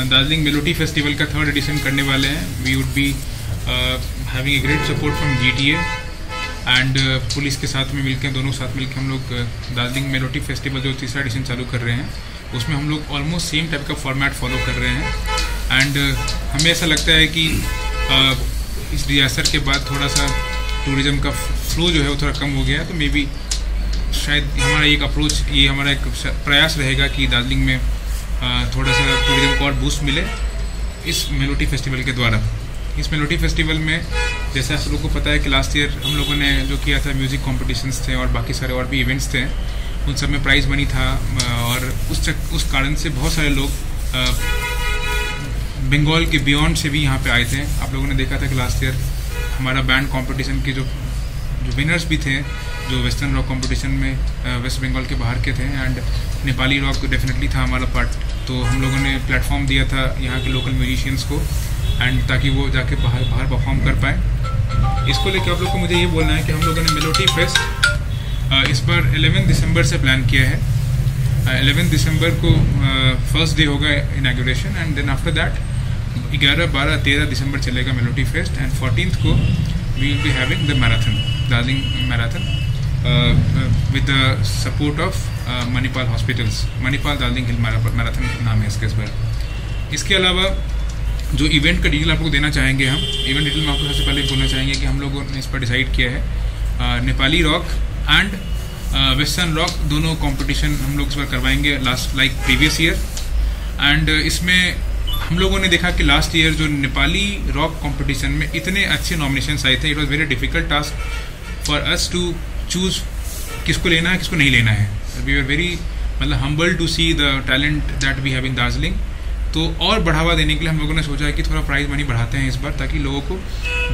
Darjeeling melody festival का 3rd addition करने वाले हैं। We would be having a great support from GTA and police के साथ में मिलकर, दोनों साथ मिलकर हम लोग दार्जिलिंग मेलोडी फेस्टिवल जो 3रा एडिशन चालू कर रहे हैं, उसमें हम लोग ऑलमोस्ट सेम टाइप का फॉर्मेट फॉलो कर रहे हैं। एंड हमें ऐसा लगता है कि इस डिजास्टर के बाद थोड़ा सा टूरिज़्म का फ्लो जो है वो थोड़ा कम हो गया है, तो मे बी शायद हमारा एक अप्रोच, ये हमारा एक प्रयास रहेगा कि दार्जिलिंग में थोड़ा सा टूरिज़्म को और बूस्ट मिले इस मेलोडी फेस्टिवल के द्वारा। इस मेलोडी फेस्टिवल में जैसे आप लोगों को पता है कि लास्ट ईयर हम लोगों ने जो किया था, म्यूज़िक कॉम्पिटिशन्स थे और बाकी सारे और भी इवेंट्स थे, उन सब में प्राइज़ मनी था। और उस कारण से बहुत सारे लोग बंगाल के बियॉन्ड से भी यहाँ पे आए थे। आप लोगों ने देखा था कि लास्ट ईयर हमारा बैंड कंपटीशन के जो विनर्स भी थे, जो वेस्टर्न रॉक कंपटीशन में वेस्ट बंगाल के बाहर के थे, एंड नेपाली रॉक डेफिनेटली था हमारा पार्ट। तो हम लोगों ने प्लेटफॉर्म दिया था यहाँ के लोकल म्यूजिशियंस को, एंड ताकि वो जाके बाहर परफॉर्म कर पाए। इसको लेकर आप लोग को मुझे ये बोलना है कि हम लोगों ने मेलोडी फेस्ट इस बार 11 दिसंबर से प्लान किया है। 11 दिसंबर को फर्स्ट डे होगा inauguration, and then after that 11, 12, 13 दिसंबर चलेगा मेलोडी फेस्ट, एंड 14th को we will be having the marathon, Darjeeling marathon with the support of Manipal hospitals. Manipal Darjeeling hill marathon नाम है इसके इस बार। इसके अलावा जो इवेंट का डिटेल आपको देना चाहेंगे, हम इवेंट डिटेल में आपको सबसे पहले बोलना चाहेंगे कि हम लोगों ने इस पर डिसाइड किया है Nepali rock and western rock दोनों कंपटीशन हम लोग इस बार करवाएंगे लाइक प्रीवियस ईयर। एंड इसमें हम लोगों ने देखा कि लास्ट ईयर जो नेपाली रॉक कंपटीशन में इतने अच्छे नॉमिनेशंस आए थे, it was very difficult task for us to choose किसको लेना है किसको नहीं लेना है। We are very humble to see the talent that we have in Darjeeling. तो और बढ़ावा देने के लिए हम लोगों ने सोचा है कि थोड़ा प्राइज मनी बढ़ाते हैं इस बार, ताकि लोगों को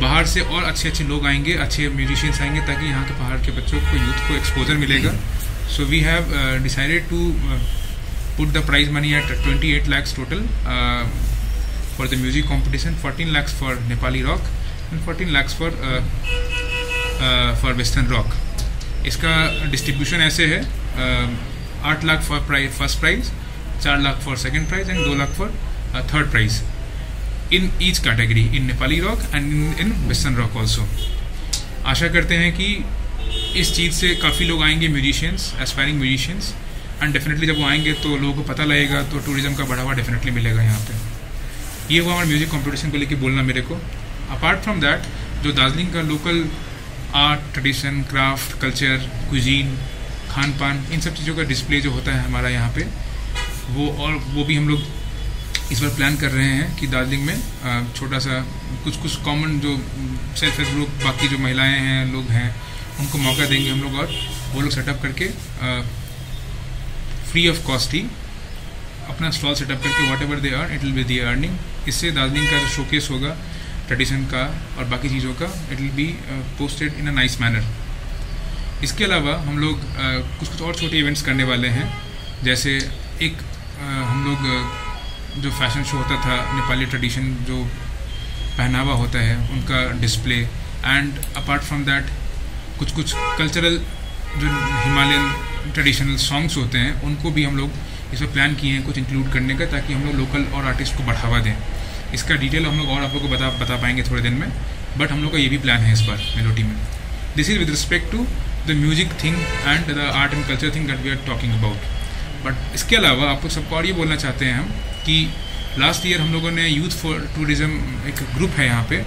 बाहर से और अच्छे अच्छे लोग आएंगे, अच्छे म्यूजिशियंस आएंगे, ताकि यहाँ के पहाड़ के बच्चों को, यूथ को एक्सपोजर मिलेगा। So we have decided to put the prize money at 28 lakhs total for the music competition, 14 lakhs for Nepali rock and 14 lakhs for western rock. इसका डिस्ट्रीब्यूशन ऐसे है 8 lakh for first prize, 4 lakh for second prize and 2 lakh for third prize in each category, in Nepali rock and in western rock also. आशा करते हैं कि इस चीज़ से काफ़ी लोग आएंगे, musicians, aspiring musicians, and definitely जब वो आएंगे तो लोगों को पता लगेगा, तो टूरिज्म का बढ़ावा डेफिनेटली मिलेगा यहाँ पे। ये हुआ हमारे म्यूजिक कॉम्पिटिशन को लेकर बोलना मेरे को। अपार्ट फ्रॉम दैट, जो दार्जिलिंग का local art, tradition, craft, culture, cuisine, Khan पान, इन सब चीज़ों का डिस्प्ले जो होता है हमारा यहाँ पे, वो भी हम लोग इस बार प्लान कर रहे हैं कि दार्जिलिंग में छोटा सा कुछ कॉमन जो सेल्फ हेल्प ग्रुप, बाकी जो महिलाएं हैं, लोग हैं, उनको मौका देंगे हम लोग, और वो लोग सेटअप करके फ्री ऑफ कॉस्ट ही अपना स्टॉल सेटअप करके what ever they earn it will be the earning. इससे दार्जिलिंग का जो शोकेस होगा ट्रेडिशन का और बाकी चीज़ों का, it will be posted in a nice manner. इसके अलावा हम लोग कुछ और छोटे इवेंट्स करने वाले हैं, जैसे एक हम लोग जो फैशन शो होता था, नेपाली ट्रेडिशन जो पहनावा होता है उनका display, and apart from that कुछ कल्चरल जो हिमालयन ट्रेडिशनल सॉन्ग्स होते हैं, उनको भी हम लोग इसमें प्लान किए हैं कुछ इंक्लूड करने का, ताकि हम लोग लोकल और आर्टिस्ट को बढ़ावा दें। इसका डिटेल हम लोग और आप लोगों को बता पाएंगे थोड़े दिन में, बट हम लोग का ये भी प्लान है इस बार मेलोडी में। This is with respect to the music thing and the art and culture thing that we are talking about. But इसके अलावा आप लोग सबको और ये बोलना चाहते हैं हम कि लास्ट ईयर हम लोगों ने यूथ फॉर टूरिज़्म एक ग्रुप है यहाँ पे,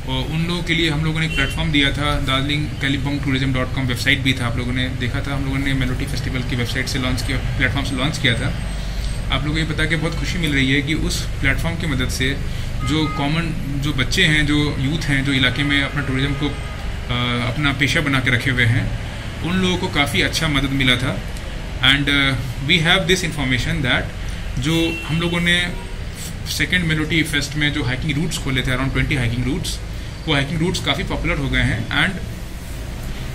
और उन लोगों के लिए हम लोगों ने एक प्लेटफॉर्म दिया था, दार्जिलिंग kalimpongtourism.com वेबसाइट भी था, आप लोगों ने देखा था, हम लोगों ने मेलोडी फेस्टिवल की वेबसाइट से लॉन्च किया, प्लेटफॉर्म से लॉन्च किया था। आप लोगों को ये बता के बहुत खुशी मिल रही है कि उस प्लेटफॉर्म की मदद से जो कॉमन जो बच्चे हैं, जो यूथ हैं, जो इलाके में अपना टूरिज़्म को अपना पेशा बना के रखे हुए हैं, उन लोगों को काफ़ी अच्छा मदद मिला था। And we have this information that जो हम लोगों ने सेकेंड मेलोडी फेस्ट में जो हाइकिंग रूट्स खोले थे, अराउंड 20 हाइकिंग रूट्स, वो हाइकिंग रूट्स काफ़ी पॉपुलर हो गए हैं, and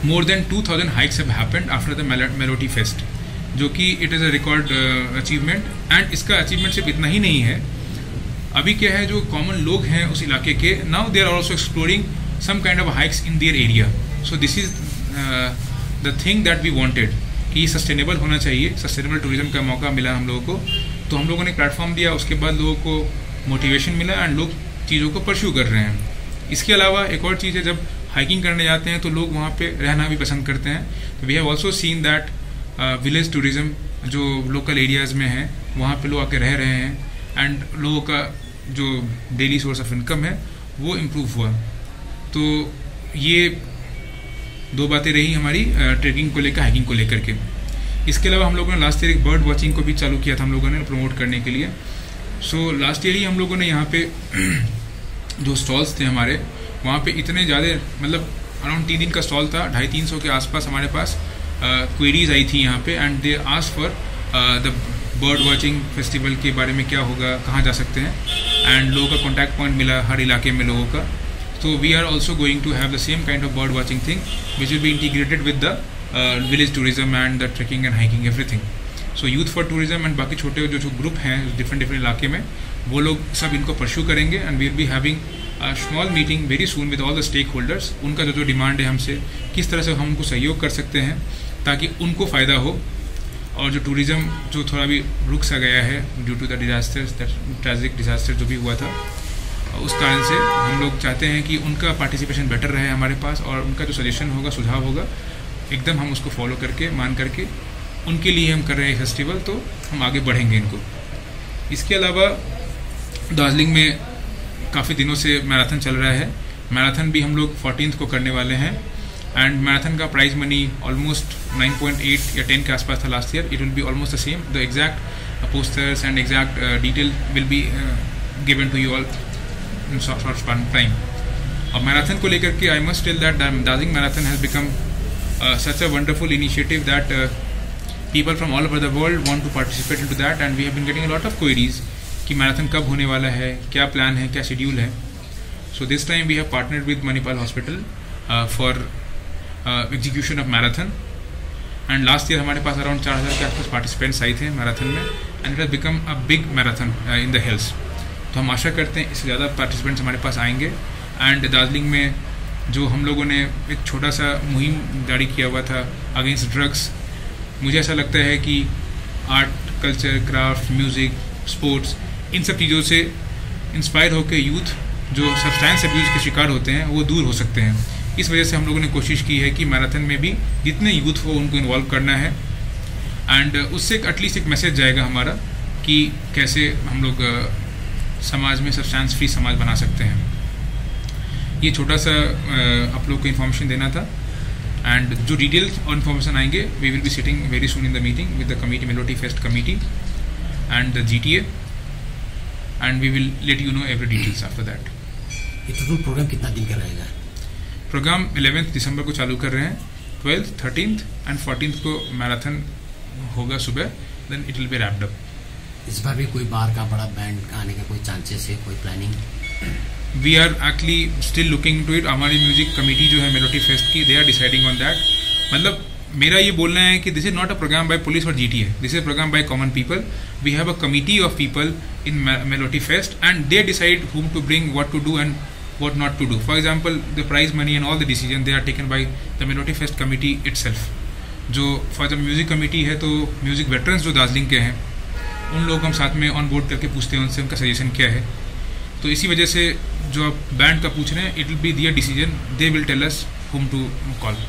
more than 2000 hikes have happened after the melody fest, जो कि it is a record achievement. And इसका अचीवमेंट सिर्फ इतना ही नहीं है, अभी क्या है, जो कॉमन लोग हैं उस इलाके के, now they are also exploring some kind of hikes in their area. So this is the thing that we wanted कि ये सस्टेनेबल होना चाहिए, सस्टेनेबल टूरिज्म का मौका मिला हम लोगों को, तो हम लोगों ने प्लेटफॉर्म दिया, उसके बाद लोगों को मोटिवेशन मिला एंड लोग चीज़ों को परस्यू कर रहे हैं। इसके अलावा एक और चीज़ है, जब हाइकिंग करने जाते हैं तो लोग वहाँ पे रहना भी पसंद करते हैं। तो we have also seen that village tourism जो लोकल एरियाज़ में है वहाँ पे लोग आके रह रहे हैं एंड लोगों का जो डेली सोर्स ऑफ इनकम है वो इम्प्रूव हुआ। तो ये दो बातें रही हमारी ट्रेकिंग को लेकर, हाइकिंग को लेकर के। इसके अलावा हम लोगों ने लास्ट ईयर एक बर्ड वॉचिंग को भी चालू किया था हम लोगों ने प्रमोट करने के लिए। सो लास्ट ईयर ही हम लोगों ने यहाँ पे जो स्टॉल्स थे हमारे, वहाँ पे इतने ज़्यादा, मतलब अराउंड 3 दिन का स्टॉल था, 250-300 के आसपास हमारे पास क्वेरीज आई थी यहाँ पे and they asked for the bird watching festival के बारे में क्या होगा, कहाँ जा सकते हैं, एंड लोगों का कॉन्टैक्ट पॉइंट मिला हर इलाके में लोगों का। So we are also going to have the same kind of bird watching thing, which will be integrated with the village tourism and the trekking and hiking everything. So youth for tourism and बाकी छोटे जो group हैं different इलाके में, वो लोग सब इनको परस्यू करेंगे and we will be having a small meeting very soon with all the stakeholders. उनका जो डिमांड है हमसे, किस तरह से हम उनको सहयोग कर सकते हैं ताकि उनको फ़ायदा हो, और जो टूरिज़्म जो थोड़ा भी रुक सा गया है due to the disasters, tragic disaster जो भी हुआ था, उस कारण से हम लोग चाहते हैं कि उनका पार्टिसिपेशन बेटर रहे हमारे पास, और उनका जो सजेशन होगा, सुझाव होगा, एकदम हम उसको फॉलो करके, मान करके उनके लिए हम कर रहे हैं फेस्टिवल, तो हम आगे बढ़ेंगे इनको। इसके अलावा दार्जिलिंग में काफ़ी दिनों से मैराथन चल रहा है। मैराथन भी हम लोग 14th को करने वाले हैं एंड मैराथन का प्राइज मनी ऑलमोस्ट 9.8 या 10 के आसपास था last year. It will be almost the same. The exact posters and exact detail will be given to you all in short span of time. और मैराथन को लेकर के I must tell that Darjeeling marathon has become such a wonderful initiative that people from all over the world want to participate into that, and we have been getting a lot of queries कि marathon कब होने वाला है, क्या plan है, क्या schedule है। So this time we have partnered with Manipal Hospital for execution of marathon, and last year हमारे पास अराउंड 4000 के आसपास पार्टिसिपेंट्स आए थे मैराथन में, and it has become a big marathon in the hills. तो हम आशा करते हैं इससे ज़्यादा पार्टिसिपेंट्स हमारे पास आएंगे। एंड दार्जिलिंग में जो हम लोगों ने एक छोटा सा मुहिम जारी किया हुआ था अगेंस्ट ड्रग्स, मुझे ऐसा लगता है कि art, culture, craft, music, sports, इन सब चीज़ों से इंस्पायर होकर यूथ जो सब्सटेंस अब्यूज़ के शिकार होते हैं वो दूर हो सकते हैं। इस वजह से हम लोगों ने कोशिश की है कि मैराथन में भी जितने यूथ हो उनको इन्वॉल्व करना है, एंड उससे एटलीस्ट एक मैसेज जाएगा हमारा कि कैसे हम लोग समाज में सब्सटेंस फ्री समाज बना सकते हैं। ये छोटा सा आप लोग को इन्फॉर्मेशन देना था, एंड जो डिटेल्स और इन्फॉर्मेशन आएंगे, we will be sitting very soon in the meeting with the committee, melody fest committee and the GTA, and we will let you know every details after that. ये total program कितना दिन का रहेगा? Programme 11 दिसंबर को चालू कर रहे हैं, 12th, 13th एंड 14th को मैराथन होगा सुबह, then it will be wrapped up. इस बार भी कोई बाहर का बड़ा बैंड आने का कोई चांसेस है, कोई planning? We are actually still looking to it. हमारी म्यूजिक कमेटी जो है मेलोडी फेस्ट की, they are deciding on that. मतलब मेरा ये बोलना है कि this is not a program by police और GTA, this is program by common people. We have a committee of people in melody fest and they decide whom to bring, what to do and what not to do. For example, the prize money and all the decisions they are taken by the Melody Fest committee itself. जो for the music committee है, तो music veterans जो दार्जिलिंग के हैं उन लोग हम साथ में ऑन बोर्ड करके पूछते हैं उनसे उनका सजेशन क्या है। तो इसी वजह से जो आप बैंड का पूछ रहे हैं, it will be their decision, they will tell us whom to call.